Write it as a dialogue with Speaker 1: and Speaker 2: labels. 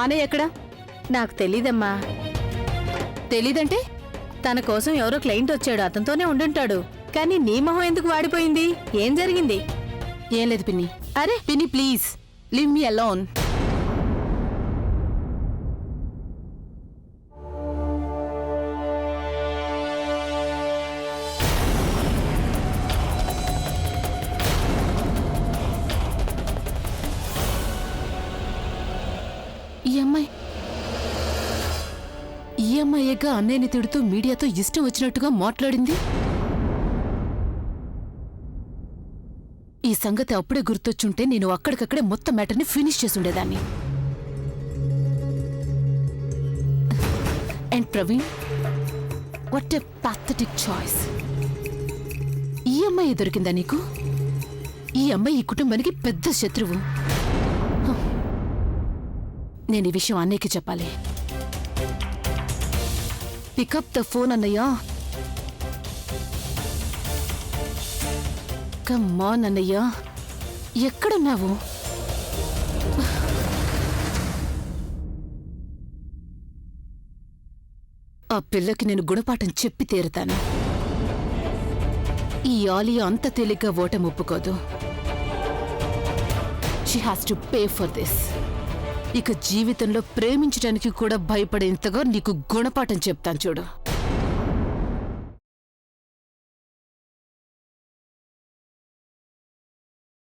Speaker 1: అన్నయ్య ఎక్కడా?
Speaker 2: నాకు తెలీదమ్మా.
Speaker 1: తెలీదంటే?
Speaker 2: తన కోసం ఎవరో క్లయింట్ వచ్చాడు, అతనితోనే ఉండుంటాడు. కానీ నీ మొహం ఎందుకు వాడిపోయింది? ఏం జరిగింది?
Speaker 1: ఏం లేదు పిన్ని.
Speaker 2: అరే
Speaker 1: పిన్ని ప్లీజ్ లీవ్ మీ అలోన్. ఈ అమ్మాయిగా అన్నయ్యని తిడుతూ మీడియాతో ఇష్టం వచ్చినట్టుగా మాట్లాడింది. ఈ సంగతి అప్పుడే గుర్తొచ్చుంటే నేను అక్కడికక్కడే మొత్తం మ్యాటర్ని ఫినిష్ చేసుండేదాన్ని. And Praveen, what a pathetic choice. ఈ అమ్మాయి దొరికిందా నీకు? ఈ అమ్మాయి ఈ కుటుంబానికి పెద్ద శత్రువు. నేను ఈ విషయం అన్నయ్యకి చెప్పాలి. పికప్ ద ఫోన్ అన్నయ్య. కమ్మాన్ అన్నయ్య, ఎక్కడున్నావు? ఆ పిల్లకి నేను గుణపాఠం చెప్పి తీరుతాను. ఈ ఆలియా అంత తేలిగ్గా ఓటమి ఒప్పుకోదు. She has to pay for this. ఇక జీవితంలో ప్రేమించడానికి కూడా భయపడేంతగా నీకు గుణపాఠం చెప్తాను చూడు.